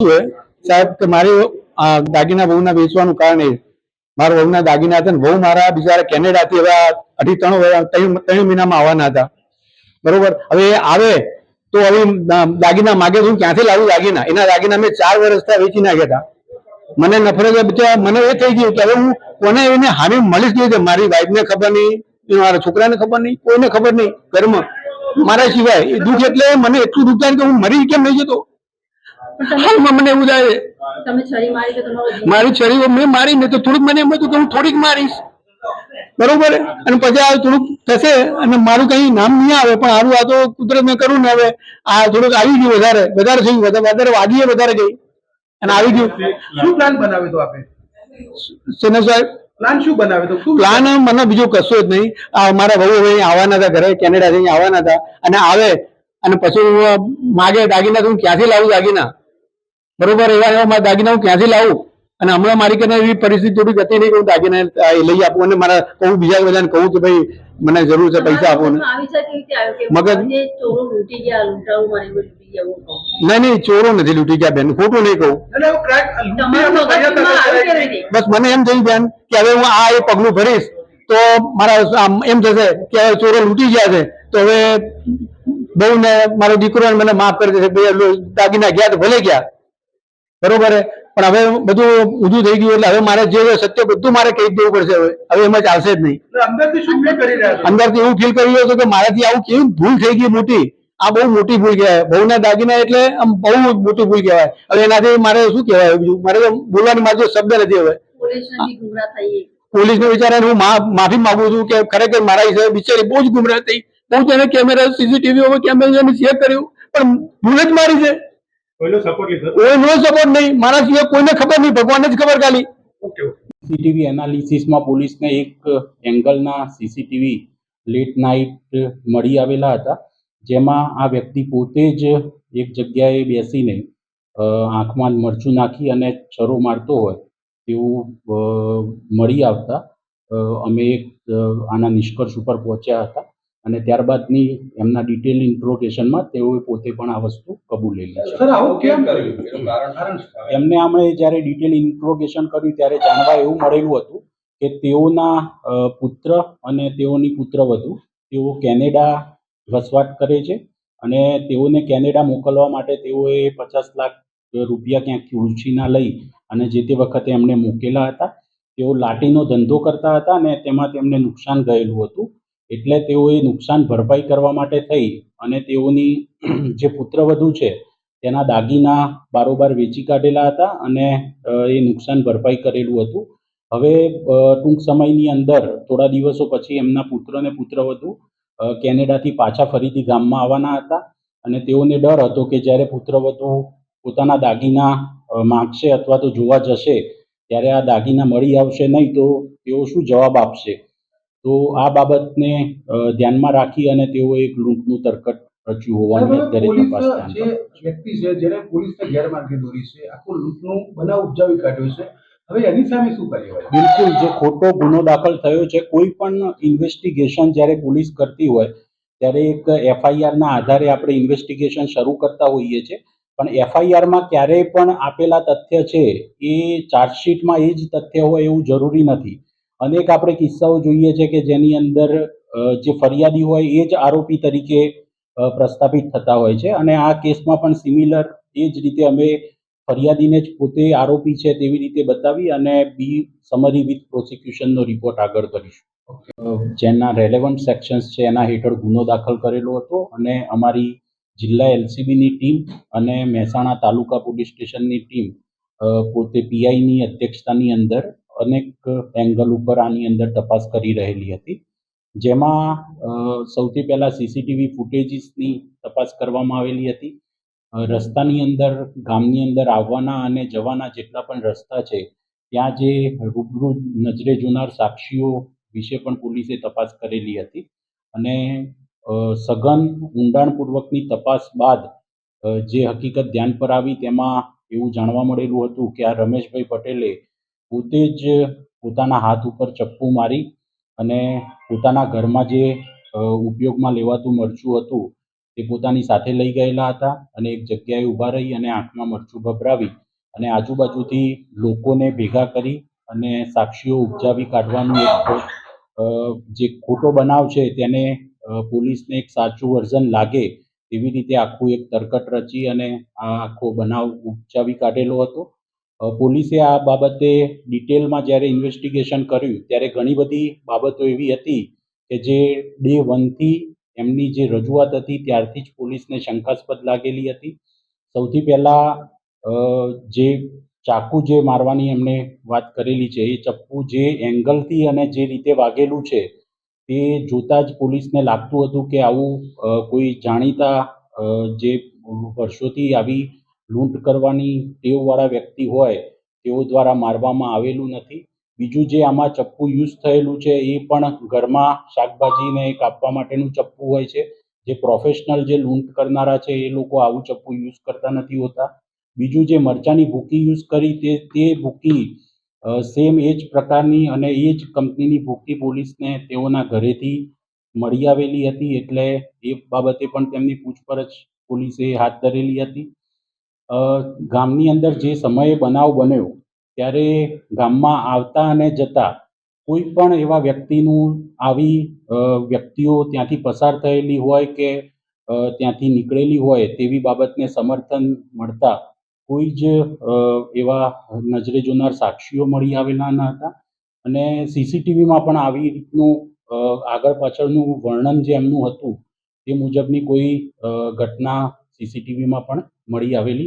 સાહેબ કે મારી દાગીના વહુના વેચવાનું કારણ એ મારા વહુના દાગીના હતા ને વહુ મારા બિચારા કેનેડાથી હવે 3 મહિનામાં આવવાના હતા. બરોબર, હવે આવે તો હવે દાગીના માગે તો ક્યાંથી લાવું દાગીના? એના દાગીના મેં 4 વર્ષથી વેચી નાખ્યા હતા. મને નફરત, મને એ થઈ ગયું કે હવે હું કોને એને હામી મળીશ કેવી રીતે? મારી વાઈફને ખબર નહીં, મારા છોકરાને ખબર નહીં, કોઈને ખબર નહીં ઘરમાં મારા સિવાય. એ દુઃખ એટલે મને એટલું દુઃખ થાય કે હું મરી કેમ નહીં જતો. હાલમાં મને એવું થાય મારી છરી મેં મારી ને તો થોડુંક મને એમ હતું કે હું થોડીક મારીશ, બરોબર, અને પછી આ થોડુંક થશે અને મારું કઈ નામ નહીં આવે, પણ સારું આ તો કુદરત મેં કરું ને. હવે આ થોડુંક આવી ગયું, વધારે થયું, વધારે વાગીએ વધારે ગઈ અને આવી ગયું. શું પ્લાન બનાવ્યો તો આપે? સેના સાહેબ પ્લાન શું બનાવ્યો તો? પ્લાન મને બીજું કશું જ નહીં. મારા ભાઈ હવે આવવાના હતા ઘરે, કેનેડાથી આવવાના હતા, અને આવે અને પછી માગે દાગીના તો હું ક્યાંથી લાવું દાગીના? બરોબર, એવા મારા દાગીના હું ક્યાંથી લાવું? અને હમણાં મારી કને એવી પરિસ્થિતિ થોડી હતી નહીં કે હું દાગીના લઈ આપું અને મારા કહું બીજા બધાને કહું કે ભાઈ મને જરૂર છે, પૈસા આપો ને. મગજ નહીં, ચોરો નથી લૂંટી ગયા બેન, ખોટું નહીં કહું. બસ મને એમ થયું બેન કે હવે હું આ એ પગલું ભરીશ તો મારા એમ થશે કે ચોરો લૂંટી ગયા છે તો હવે બહુ ને મારો દીકરો મને માફ કરી દેશે. દાગીના ગયા તો ભલે ગયા, બરોબર, પણ હવે બધું ઊંધું થઈ ગયું એટલે હવે મારે જે સત્ય બધું મારે કહી દેવું પડશે. હવે એમાં ચાલશે જ નહીં. અંદરથી એવું ફીલ કરી રહ્યો હતો કે મારાથી આવું કેવી ભૂલ થઈ ગઈ મોટી. આ બહુ મોટી ભૂલ કહેવાય. બહુના દાગીના એટલે આમ બહુ મોટી ભૂલ કહેવાય. હવે એનાથી મારે શું કહેવાય બીજું? મારે તો બોલવાની મારો શબ્દ નથી. હવે પોલીસને વિચારે હું માફી માંગુ છું કે ખરેખર મારા હિસાબે બિચારી બહુ જ ગુમરાહ થઈ. બહુ તેને કેમેરા સીસીટીવી કેમેરા ચેક કર્યું પણ ભૂલ જ મારી છે. કોઈનો સપોર્ટ નહીં, મારા સિવાય કોઈને ખબર નહીં, ભગવાનને જ ખબર ખાલી. સીસીટીવી એનાલિસિસમાં પોલીસને એક એંગલના સીસીટીવી લેટ નાઇટ મળી આવેલા હતા, જેમાં આ વ્યક્તિ પોતે જ એક જગ્યાએ બેસીને આંખમાં મરચું નાખી અને છરો મારતો હોય તેવું મળી આવતા અમે આના નિષ્કર્ષ ઉપર પહોંચ્યા હતા અને ત્યારબાદની એમના ડિટેલ ઇન્ટ્રોગેશનમાં તેઓએ પોતે પણ આ વસ્તુ કબૂલેલી છે. એમને અમે જ્યારે ડિટેલ ઇન્ટ્રોગેશન કર્યું ત્યારે જાણવા એવું મળેલું હતું કે તેઓના પુત્ર અને તેઓની પુત્રવધુ તેઓ કેનેડા વસવાટ કરે છે અને તેઓને કેનેડા મોકલવા માટે તેઓએ 50 લાખ રૂપિયા ક્યાંકથી ઉછીના લઈ અને જે તે વખતે એમને મૂકેલા હતા. તેઓ લાટીનો ધંધો કરતા હતા અને તેમાં તેમને નુકસાન ગયેલું હતું, એટલે તેઓએ નુકસાન ભરપાઈ કરવા માટે થઈ અને તેઓની જે પુત્રવધુ છે તેના દાગીના બારોબાર વેચી કાઢેલા હતા અને એ નુકસાન ભરપાઈ કરેલું હતું. હવે ટૂંક સમયની અંદર થોડા દિવસો પછી એમના પુત્ર અને પુત્રવધુ કેનેડાથી પાછા ફરીથી ગામમાં આવવાના હતા અને તેઓને ડર હતો કે જ્યારે પુત્રવધુ પોતાના દાગીના માંગશે અથવા તો જોવા જશે ત્યારે આ દાગીના મળી આવશે નહીં તો તેઓ શું જવાબ આપશે. તો આ બાબતને ધ્યાનમાં રાખી અને તેઓ એક લૂંટનું તરકટ રચ્યું હોવાનું અત્યારે તપાસ વ્યક્તિ છે જેને પોલીસને ગેરમાર્ગે દોરી છે, આખું લૂંટનું બનાવ ઉપજાવી કાઢ્યો છે, હવે એની સામે શું કાર્યવાહી? બિલકુલ, જે ખોટો ગુનો દાખલ થયો છે, કોઈ પણ ઇન્વેસ્ટિગેશન જ્યારે પોલીસ કરતી હોય ત્યારે એક એફઆઈઆરના આધારે આપણે ઇન્વેસ્ટિગેશન શરૂ કરતા હોઈએ છીએ, પણ એફઆઈઆરમાં ક્યારેય પણ આપેલા તથ્ય છે એ ચાર્જશીટમાં એ જ તથ્ય હોય એવું જરૂરી નથી. અનેક આપણે કિસ્સાઓ જોઈએ છે કે જેની અંદર જે ફરિયાદી હોય એ જ આરોપી તરીકે પ્રસ્થાપિત થતા હોય છે અને આ કેસમાં પણ સિમિલર એ જ રીતે અમે ફરિયાદીને જ પોતે આરોપી છે તેવી રીતે બતાવી અને બી સમરી વિથ પ્રોસિક્યુશનનો રિપોર્ટ આગળ કરીશું. જેના રેલેવન્ટ સેક્શન્સ છે એના હેઠળ ગુનો દાખલ કરેલો હતો અને અમારી જિલ્લા એલસીબીની ટીમ અને મહેસાણા તાલુકા પોલીસ સ્ટેશનની ટીમ પોતે પીઆઈની અધ્યક્ષતાની અંદર અનેક એંગલ ઉપર આની અંદર તપાસ કરી રહેલી હતી, જેમાં સૌથી પહેલાં સીસીટીવી ફૂટેજીસની તપાસ કરવામાં આવેલી હતી. રસ્તાની અંદર ગામની અંદર આવવાના અને જવાના જેટલા પણ રસ્તા છે ત્યાં જે રૂબરૂ નજરે જોનાર સાક્ષીઓ વિશે પણ પોલીસે તપાસ કરેલી હતી અને સઘન ઊંડાણપૂર્વકની તપાસ બાદ જે હકીકત ધ્યાન પર આવી તેમાં એવું જાણવા મળેલું હતું કે આ રમેશભાઈ પટેલે પોતે જ પોતાના હાથ ઉપર ચપ્પુ મારી અને પોતાના ઘરમાં જે ઉપયોગમાં લેવાતું મરચું હતું તે પોતાની સાથે લઈ ગયેલા હતા અને એક જગ્યાએ ઊભા રહી અને આંખમાં મરચું ભભરાવી અને આજુબાજુથી લોકોને ભેગા કરી અને સાક્ષીઓ ઉપજાવી કાઢવાનું જે ખોટો બનાવ છે તેને પોલીસને એક સાચું વર્ઝન લાગે એવી રીતે આખું એક તરકટ રચી અને આ આખો બનાવ ઉપજાવી કાઢેલો હતો. પોલીસે આ બાબતે ડિટેલમાં જ્યારે ઇન્વેસ્ટિગેશન કર્યું ત્યારે ઘણી બધી બાબતો એવી હતી કે જે ડે 1થી એમની જે રજૂઆત હતી ત્યારથી જ પોલીસને શંકાસ્પદ લાગેલી હતી. સૌથી પહેલાં જે ચાકુ જે મારવાની એમણે વાત કરેલી છે એ ચપ્પુ જે એંગલથી અને જે રીતે વાગેલું છે તે જોતાં જ પોલીસને લાગતું હતું કે આવું કોઈ જાણીતા જે વર્ષોથી આવી લૂંટ કરવાની ટેવવાળા વ્યક્તિ હોય તેઓ દ્વારા મારવામાં આવેલું નથી. બીજું જે આમાં ચપ્પુ યુઝ થયેલું છે એ પણ ઘરમાં શાકભાજીને કાપવા માટેનું ચપ્પુ હોય છે. જે પ્રોફેશનલ જે લૂંટ કરનારા છે એ લોકો આવું ચપ્પુ યુઝ કરતા નથી હોતા. બીજું જે મરચાની ભૂકી યુઝ કરી તે ભૂકી સેમ એ જ પ્રકારની અને એ જ કંપનીની ભૂકી પોલીસને તેઓના ઘરેથી મળી આવેલી હતી, એટલે એ બાબતે પણ તેમની પૂછપરછ પોલીસે હાથ ધરેલી હતી. ગામની અંદર જે સમયે બનાવ બન્યો ત્યારે ગામમાં આવતા અને જતા કોઈ પણ એવા વ્યક્તિનું આવી વ્યક્તિઓ ત્યાંથી પસાર થયેલી હોય કે ત્યાંથી નીકળેલી હોય તેવી બાબતને સમર્થન મળતા કોઈ જ એવા નજરે જોનાર સાક્ષીઓ મળી આવેલા ન હતા અને સીસીટીવીમાં પણ આવી રીતનું આગળ પાછળનું વર્ણન જે એમનું હતું તે મુજબની કોઈ ઘટના સીસીટીવીમાં પણ મળી આવેલી